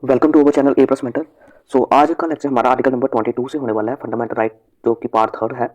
Welcome to our channel A plus mentor. So आज का lecture हमारा आर्टिकल नंबर 22 से होने वाला है, फंडामेंटल राइट, जो कि पार्ट थर्ड है।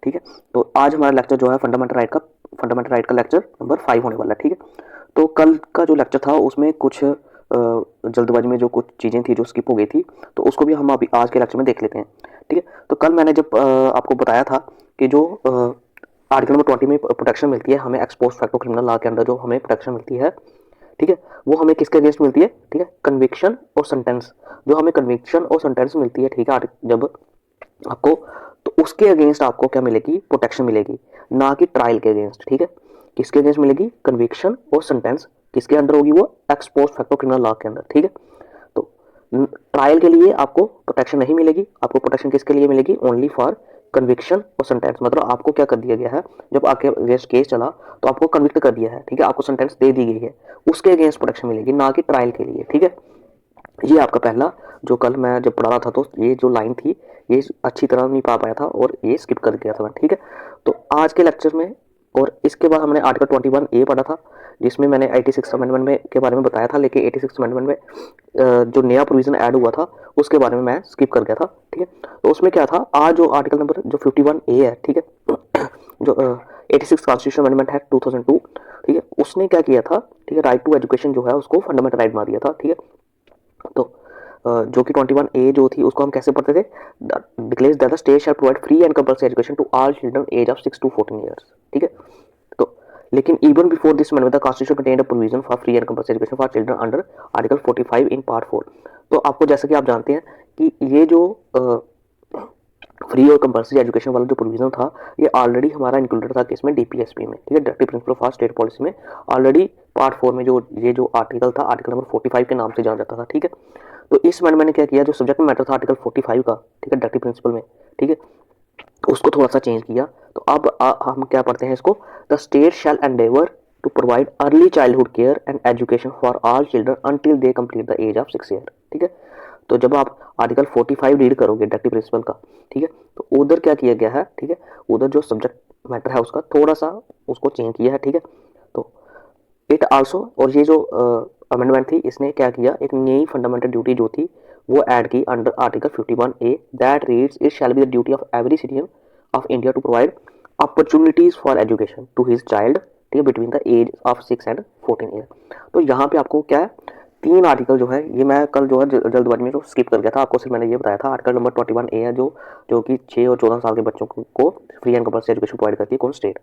ठीक है, तो आज हमारा लेक्चर जो है फंडामेंटल राइट का लेक्चर नंबर 5 होने वाला है। ठीक है, तो कल का जो लेक्चर था उसमें कुछ जल्दबाजी में जो कुछ चीज़ें थी जो स्किप हो गई थी, तो उसको भी हम अभी आज के लेक्चर में देख लेते हैं। ठीक है, तो कल मैंने जब आपको बताया था कि जो आर्टिकल नंबर 20 में प्रोटेक्शन मिलती है हमें, ex post fact of criminal law के अंदर जो हमें प्रोटेक्शन मिलती है, ठीक है, वो हमें किसके अगेंस्ट मिलती है? ठीक है, कन्विक्शन और सेंटेंस। जो हमें कन्विक्शन और सेंटेंस मिलती है, ठीक है, जब आपको, तो उसके अगेंस्ट आपको क्या मिलेगी? प्रोटेक्शन मिलेगी, ना कि ट्रायल के अगेंस्ट। ठीक है, किसके अगेंस्ट मिलेगी? कन्विक्शन और सेंटेंस किसके अंडर होगी? वो ex post fact of criminal law के अंदर। ठीक है, तो ट्रायल के लिए आपको प्रोटेक्शन नहीं मिलेगी। आपको प्रोटेक्शन किसके लिए मिलेगी? ओनली फॉर कन्विक्शन और सेंटेंस। मतलब आपको क्या कर दिया गया है, जब आपके अगेंस्ट केस चला तो आपको कन्विक्ट कर दिया है, ठीक है, आपको सेंटेंस दे दी गई है, उसके अगेंस्ट प्रोटेक्शन मिलेगी, ना कि ट्रायल के लिए। ठीक है, ये आपका पहला, जो कल मैं जब पढ़ा रहा था तो ये जो लाइन थी ये अच्छी तरह नहीं पा पाया था और ये स्किप कर गया था मैं। ठीक है, तो आज के लेक्चर में, और इसके बाद हमने आर्टिकल 21A पढ़ा था, जिसमें मैंने 86 अमेंडमेंट में के बारे में बताया था, लेकिन 86 अमेंडमेंट में जो नया प्रोविजन ऐड हुआ था उसके बारे में मैं स्किप कर गया था। ठीक है, तो उसमें क्या था, आज जो आर्टिकल नंबर जो 51A है, ठीक है, जो 86 कॉन्स्टिट्यूशन अमेंडमेंट है 2002, ठीक है, उसने क्या किया था? ठीक है, राइट टू एजुकेशन जो है उसको फंडामेंटल राइट बना दिया था। ठीक है, तो जो कि 21A जो थी उसको हम कैसे पढ़ते थे? Declares that the state shall provide free and compulsory education to all children age of 6 to 14 years. ठीक है, तो लेकिन even before this amendment the constitution contained a provision for free and compulsory education for children under article 45 in part 4। तो आपको, जैसा कि आप जानते हैं कि ये जो फ्री और कंपल्सरी एजुकेशन वाला जो प्रोविजन था ये ऑलरेडी हमारा इंक्लूडेड था किसमें? डीपीएसपी में। ठीक है, directive principle for state policy में ऑलरेडी पार्ट 4 में जो ये जो आर्टिकल था, आर्टिकल नंबर 45 के नाम से जाना जाता था। ठीक है, तो इस अमेंडमेंट ने क्या किया, जो सब्जेक्ट मैटर था आर्टिकल 45 का, ठीक है, डायरेक्टिव प्रिंसिपल में, ठीक है, उसको थोड़ा सा चेंज किया। तो अब हम क्या पढ़ते हैं इसको? The state shall endeavour to provide early childhood care and education for all children until they complete the age of 6 year. ठीक है, तो जब आप आर्टिकल 45 रीड करोगे डायरेक्टिव प्रिंसिपल का, ठीक है, तो उधर क्या किया गया है? ठीक है, उधर जो सब्जेक्ट मैटर है उसका थोड़ा सा उसको चेंज किया है। ठीक है, तो इट आल्सो, और ये जो अमेंडमेंट थी इसने क्या किया, एक नई फंडामेंटल ड्यूटी जो थी वो ऐड की under article 51A, that reads it shall be the duty of every citizen of India to provide opportunities for education to his child, ठीक है, between the age of 6 and 14 year. तो यहाँ पे आपको क्या है, तीन आर्टिकल जो है, ये मैं कल जो है जल्दबाजी में जो स्किप कर गया था, आपको सिर्फ मैंने ये बताया था आर्टिकल नंबर 21A है, जो कि 6 और 14 साल के बच्चों को free and compulsory education provide करती है, कौन? स्टेट।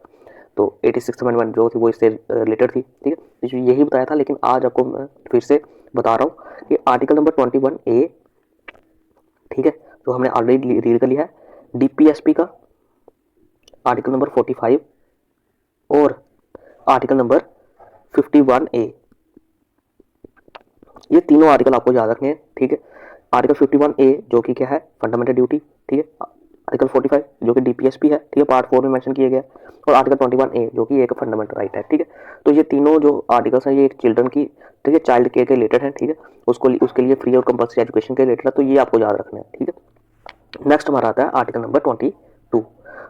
तो 86 अमेंडमेंट जो थी वो इससे रिलेटेड थी। ठीक है, इसमें यही बताया था, लेकिन आज आपको मैं फिर से बता रहा हूँ कि आर्टिकल नंबर 21A, ठीक है, जो हमने ऑलरेडी रीड कर लिया है, डीपीएसपी का आर्टिकल नंबर 45 और आर्टिकल नंबर 51A, ये तीनों आर्टिकल आपको याद रखने हैं। ठीक है, आर्टिकल 51A जो कि क्या है? Fundamental duty. ठीक है, आर्टिकल 45 जो कि डीपीएसपी है, ठीक है, पार्ट 4 में मेंशन किया गया, और आर्टिकल 21A जो कि एक फंडामेंटल राइट है। ठीक है, तो ये तीनों जो आर्टिकल्स हैं ये चिल्ड्रन की, ठीक है, चाइल्ड केयर के रिलेटेड है। ठीक है, उसको उसके लिए फ्री और कंपल्सरी एजुकेशन के रिलेटेड है, तो ये आपको याद रखना है। ठीक है, नेक्स्ट हमारा आता है आर्टिकल नंबर 22।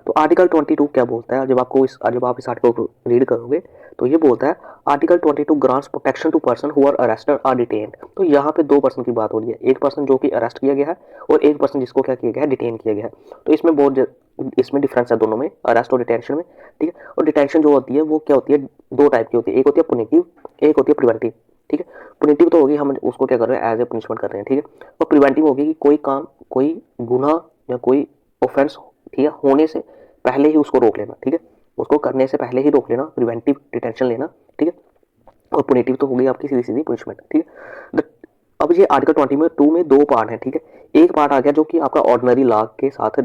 तो आर्टिकल 22 क्या बोलता है? जब आप इस आर्टिकल को रीड करोगे तो ये बोलता है, article 22 grants protection to person who are arrested और डिटेन्ड। तो यहाँ पे दो पर्सन की बात हो रही है, एक पर्सन जो कि अरेस्ट किया गया है और एक पर्सन जिसको क्या किया गया है? डिटेन किया गया है। तो इसमें डिफरेंस है दोनों में, अरेस्ट और डिटेंशन में। ठीक है, और डिटेंशन जो होती है वो क्या होती है? दो टाइप की होती है, एक होती है पुनिटिव, एक होती है प्रिवेंटिव। ठीक है, पुनिटिव तो होगी हम उसको क्या कर रहे हैं? एज ए पनिशमेंट कर रहे हैं। ठीक है, और प्रिवेंटिव होगी कि कोई काम, कोई गुनाह या कोई ऑफेंस, ठीक है, होने से पहले ही उसको रोक लेना। ठीक है, उसको करने से पहले ही रोक लेना, प्रिवेंटिव डिटेंशन लेना। ठीक है, और पुनिटिव तो हो गई आपकी सीधी सीधी पनिशमेंट। ठीक है, अब ये आर्टिकल 22 में दो पार्ट है। ठीक है, एक पार्ट आ गया जो कि आपका ऑर्डिनरी लॉ के साथ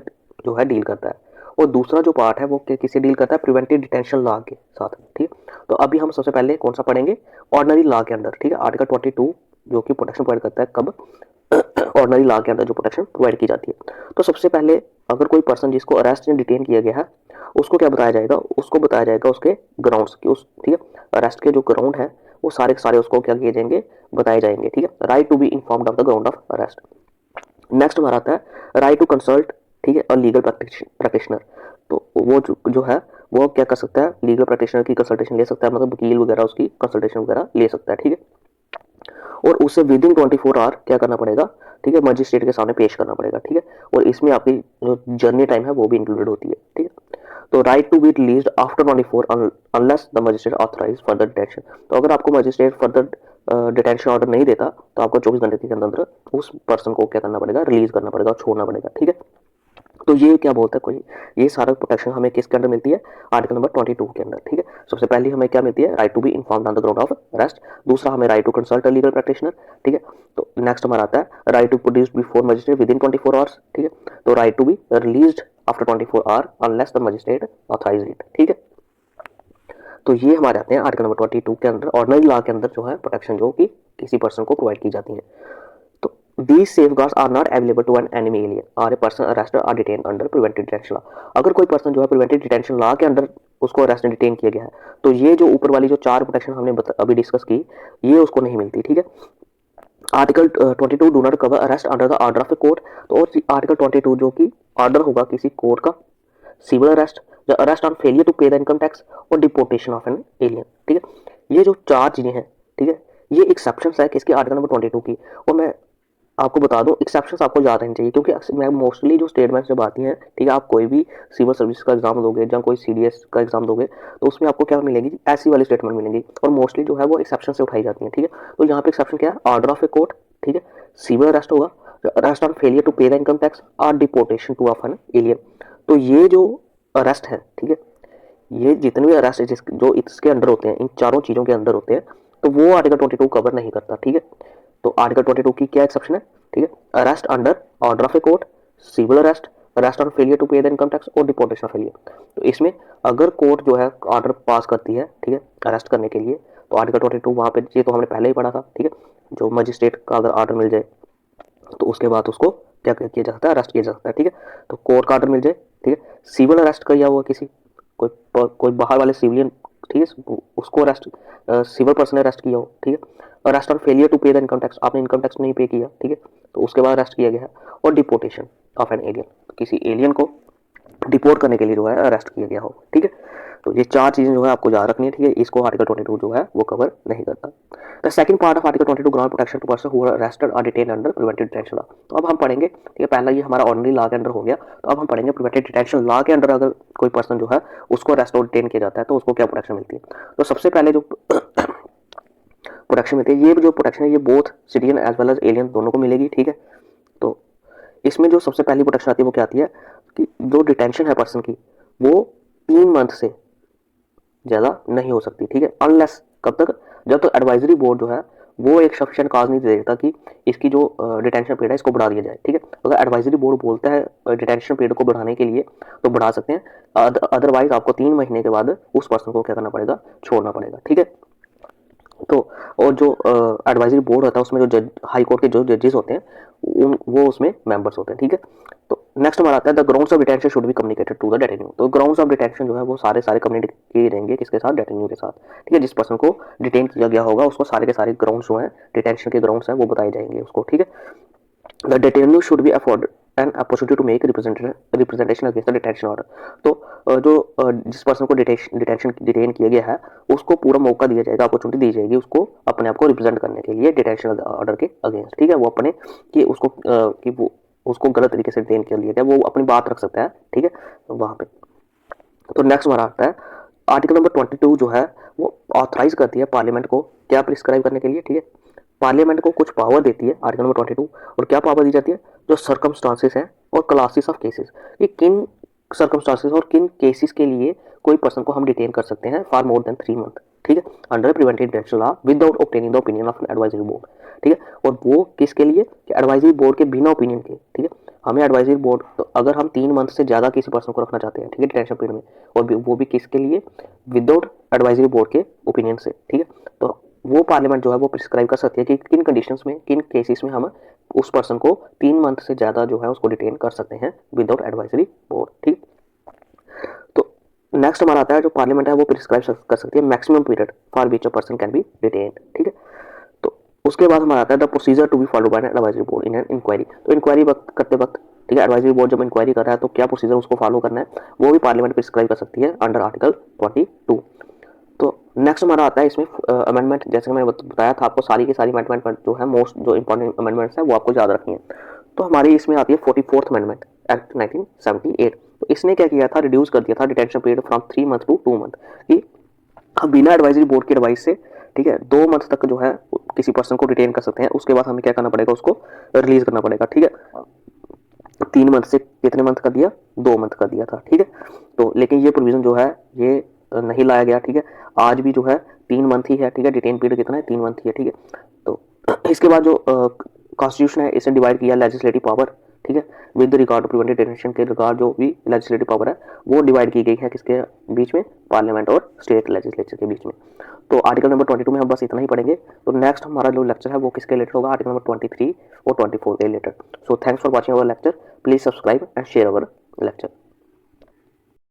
जो है डील करता है, और दूसरा जो पार्ट है वो किससे डील करता है? प्रिवेंटिव डिटेंशन लॉ के साथ। ठीक है, तो अभी हम सबसे पहले कौन सा पढ़ेंगे? ऑर्डिनरी लॉ के अंदर। ठीक है, आर्टिकल 22 जो कि प्रोटेक्शन प्रोवाइड करता है, कब? ऑर्डिनरी लॉ के अंदर जो प्रोटेक्शन प्रोवाइड की जाती है। तो सबसे पहले, अगर कोई पर्सन जिसको अरेस्ट या डिटेन किया गया है उसको क्या बताया जाएगा? उसको बताया जाएगा उसके ग्राउंड्स की, उस, ठीक है, अरेस्ट के जो ग्राउंड है वो सारे के सारे उसको क्या किए जाएंगे? बताए जाएंगे। ठीक है, right to be informed of the ground of arrest. Next हमारा आता है राइट टू कंसल्ट, ठीक है, और लीगल प्रैक्टिशनर। तो वो जो है वो क्या कर सकता है? लीगल प्रैक्टिशनर की कंसल्टेशन ले सकता है, मतलब वकील वगैरह उसकी कंसल्टेशन वगैरह ले सकता है। ठीक है, और उसे विद इन 24 आवर क्या करना पड़ेगा, ठीक है, मजिस्ट्रेट के सामने पेश करना पड़ेगा, ठीक है। और इसमें आपकी जो जर्नी टाइम है वो भी इंक्लूडेड होती है, ठीक है। तो right to be release after 24 unless the magistrate authorise further detention. तो अगर आपको मजिस्ट्रेट फर्दर डिटेंशन ऑर्डर नहीं देता तो आपको 24 घंटे के अंदर उस पर्सन को क्या करना पड़ेगा, रिलीज करना पड़ेगा, छोड़ना पड़ेगा, ठीक है। तो ये क्या बोलता है कोई, ये सारा प्रोटेक्शन हमें किसके अंदर मिलती है, आर्टिकल नंबर 22 के अंदर, ठीक है। सबसे पहले हमें क्या मिलती है, right to be informed on the ground of arrest. दूसरा हमें right to consult a legal practitioner, ठीक है। तो नेक्स्ट हमारा आता है right to produce before magistrate within 24 hours, ठीक है। तो right to be released after 24 hour unless the magistrate authorise it, ठीक है। तो ये हमारे आते हैं आर्टिकल नंबर 22 के अंदर, ऑर्डिनरी लॉ के अंदर जो है प्रोटेक्शन जो कि किसी पर्सन को प्रोवाइड की जाती है। तो these safeguards are not available to an enemy alien or a person arrested or detained under preventive detention law। अगर कोई पर्सन जो है प्रिवेंटिव डिटेंशन लॉ के अंदर उसको अरेस्ट डिटेन किया गया है तो ये जो ऊपर वाली जो 4 प्रोटेक्शन हमने अभी डिस्कस की ये उसको नहीं मिलती, ठीक है। Article 22 do not cover arrest under the order of a court. तो और आर्टिकल 22 जो कि ऑर्डर होगा किसी कोर्ट का, civil arrest, arrest on failure to pay the income tax और डिपोर्टेशन ऑफ एन एलियन, ठीक है। ये जो 4 चीजें हैं, ठीक है, ये एक्सेप्शन है किसके, आर्टिकल नंबर 22 की। और मैं आपको बता दूं एक्सेप्शंस आपको याद रहनी चाहिए क्योंकि मैं मोस्टली जो स्टेटमेंट्स जब आती हैं, ठीक है, आप कोई भी सिविल सर्विस का एग्जाम दोगे या कोई सीडीएस का एग्जाम दोगे तो उसमें आपको क्या मिलेगी, ऐसी वाली स्टेटमेंट मिलेंगी और मोस्टली जो है वो एक्सेप्शन से उठाई जाती है, ठीक है। तो यहाँ पे एक्सेप्शन क्या है, ऑर्डर ऑफ ए कोर्ट, ठीक है, सिविल अरेस्ट होगा, arrest on failure to pay the income tax और deportation two of an alien. तो ये जो अरेस्ट है, ठीक है, ये जितने भी अरेस्ट जो इसके अंडर होते हैं, इन चारों चीजों के अंदर होते हैं, तो वो आर्टिकल 22 कवर नहीं करता, ठीक है। तो आर्टिकल 22 की क्या एक्सेप्शन है, ठीक है, arrest under order of a court, civil arrest, arrest on failure to pay the income tax और डिपोर्टेशन ऑफ फेलियर। तो इसमें अगर कोर्ट जो है ऑर्डर पास करती है, ठीक है, अरेस्ट करने के लिए, तो आर्टिकल 22 वहां पे, ये तो हमने पहले ही पढ़ा था, ठीक है, जो मजिस्ट्रेट का अगर ऑर्डर मिल जाए तो उसके बाद उसको क्या किया जा सकता है, अरेस्ट किया जा सकता है, ठीक है। तो कोर्ट का ऑर्डर मिल जाए, ठीक है, सिविल अरेस्ट किया हुआ किसी कोई बाहर वाले सिविलियन, ठीक है, उसको अरेस्ट, सिविल पर्सन ने अरेस्ट किया हो, ठीक है, arrest on failure to pay the income tax, आपने इनकम टैक्स नहीं पे किया, ठीक है, तो उसके बाद अरेस्ट किया गया है। और डिपोर्टेशन ऑफ एन एलियन, किसी एलियन को डिपोर्ट करने के लिए जो है अरेस्ट किया गया हो, ठीक है। तो ये 4 चीजें जो है आपको याद रखनी है, ठीक है, इसको आर्टिकल 22 जो है वो कवर नहीं करता। The second part of article 22 ground protection to person who are arrested और detained under preventive detention law. तो अब हम पढ़ेंगे, ठीक है, पहला ये हमारा ऑर्डिनरी लॉ के अंदर हो गया, तो अब हम पढ़ेंगे प्रिवेंटिव डिटेंशन लॉ के अंदर अगर कोई पर्सन जो है उसको अरेस्ट और डिटेन किया जाता है तो उसको क्या प्रोटेक्शन मिलती है। तो सबसे पहले जो प्रोटेक्शन मिलती है, ये जो प्रोटेक्शन है ये both citizen as well as alien दोनों को मिलेगी, ठीक है। तो इसमें जो सबसे पहली प्रोटेक्शन आती है वो क्या आती है कि जो डिटेंशन है पर्सन की वो 3 मंथ से ज्यादा नहीं हो सकती, ठीक है, अनलेस कब तक, जब तक एडवाइजरी बोर्ड जो है वो एक सफिशिएंट काज नहीं दे देता कि इसकी जो डिटेंशन पीरियड है इसको बढ़ा दिया जाए, ठीक है। अगर एडवाइजरी बोर्ड बोलता है डिटेंशन पीरियड को बढ़ाने के लिए तो बढ़ा सकते हैं, अदरवाइज आपको 3 महीने के बाद उस पर्सन को क्या करना पड़ेगा, छोड़ना पड़ेगा, ठीक है। तो और जो एडवाइजरी बोर्ड होता है उसमें जो हाई कोर्ट के जो जजेस होते हैं वो उसमें मेंबर्स होते हैं, ठीक है। तो नेक्स्ट हमारा आता है the grounds of detention should be communicated to the detenu. तो ग्राउंड्स ऑफ डिटेंशन जो है वो सारे कम्युनिकेट किए रहेंगे किसके साथ, डेटेन्यू के साथ, ठीक है। जिस पर्सन को डिटेन किया गया होगा उसको सारे के सारे ग्राउंड्स जो है डिटेंशन के ग्राउंड्स हैं वो बताए जाएंगे उसको, ठीक है। The detainee should be afforded an opportunity to make representation against the detention order। तो जो जिस पर्सन को डिटेन किया गया है उसको पूरा मौका दिया जाएगा, अपॉर्चुनिटी दी जाएगी उसको अपने आप को रिप्रेजेंट करने के लिए डिटेंशन ऑर्डर के अगेंस्ट, ठीक है। वो अपने कि उसको कि वो उसको गलत तरीके से डिटेन कर लिया गया वो अपनी बात रख सकता है, ठीक है, वहां पे। तो नेक्स्ट हमारा आता है आर्टिकल नंबर 22 जो है वो ऑथराइज करती है पार्लियामेंट को क्या प्रिस्क्राइब करने के लिए, ठीक है। पार्लियामेंट को कुछ पावर देती है आर्टिकल नंबर 22, और क्या पावर दी जाती है, जो सर्कमस्टांसेस हैं और क्लासेस ऑफ केसेस, कि किन सर्कमस्टांसेस और किन केसेस के लिए कोई पर्सन को हम डिटेन कर सकते हैं फॉर मोर देन 3 मंथ, ठीक है, under preventive detention law without obtaining the opinion of advisory board, ठीक है। और वो किसके लिए, कि एडवाइजरी बोर्ड के बिना ओपिनियन के, ठीक है। हमें एडवाइजरी बोर्ड, तो अगर हम 3 मंथ से ज्यादा किसी पर्सन को रखना चाहते हैं, ठीक है, डिटेंशन पीरियड में, और वो भी किसके लिए, विदाउट एडवाइजरी बोर्ड के ओपिनियन से, ठीक है। तो वो पार्लियामेंट जो है वो प्रिस्क्राइब कर सकती है कि किन कंडीशंस में, किन केसेस में हम उस पर्सन को 3 मंथ से ज्यादा जो है उसको डिटेन कर सकते हैं विदाउट एडवाइजरी बोर्ड, ठीक। तो नेक्स्ट हमारा आता है जो पार्लियामेंट है वो प्रिस्क्राइब कर सकती है maximum period for which a person can be detained, ठीक है। तो उसके बाद हमारा आता है the procedure to be follow by an advisory board in an inquiry. तो इंक्वायरी करते वक्त, ठीक है, एडवाइजरी बोर्ड जब इंक्वायरी कर रहा है तो क्या प्रोसीजर उसको फॉलो करना है वो भी पार्लियामेंट प्रिस्क्राइब कर सकती है अंडर आर्टिकल 22। तो नेक्स्ट हमारा आता है इसमें अमेंडमेंट। जैसे मैंने बताया था आपको, सारी की सारी अमेंडमेंट जो है मोस्ट जो इंपॉर्टेंट अमेंडमेंट्स हैं वो आपको याद रखनी है। तो हमारी इसमें आती है 44th अमेंडमेंट एक्ट 1978। तो इसने क्या किया था, रिड्यूस कर दिया था detention period from 3 month to 2 month, कि हम बिना एडवाइजरी बोर्ड की एडवाइस से, ठीक है, 2 मंथ तक जो है किसी पर्सन को डिटेन कर सकते हैं। उसके बाद हमें क्या करना पड़ेगा, उसको रिलीज करना पड़ेगा, ठीक है। 3 मंथ से कितने मंथ का दिया, 2 मंथ का दिया था, ठीक है। तो लेकिन ये प्रोविजन जो है ये नहीं लाया गया, ठीक है। आज भी जो है 3 मंथ ही है, ठीक है। डिटेन पीरियड कितना है, 3 मंथ ही है, ठीक है। तो इसके बाद जो कॉन्स्टिट्यूशन है इसने डिवाइड किया लेजिस्लेटिव पावर, ठीक है, with regard to preventive detention के रिगार्ड जो भी लेजिस्लेटिव पावर है वो डिवाइड की गई है किसके बीच में, पार्लियामेंट और स्टेट लेजिस्लेचर के बीच में। तो आर्टिकल नंबर 22 में हम बस इतना ही पढ़ेंगे। तो नेक्स्ट हमारा जो लेक्चर है वो किसके रिलेटेड होगा, आर्टिकल नंबर 23 और 24 के related. So thanks for watching our lecture, please subscribe and share our lecture.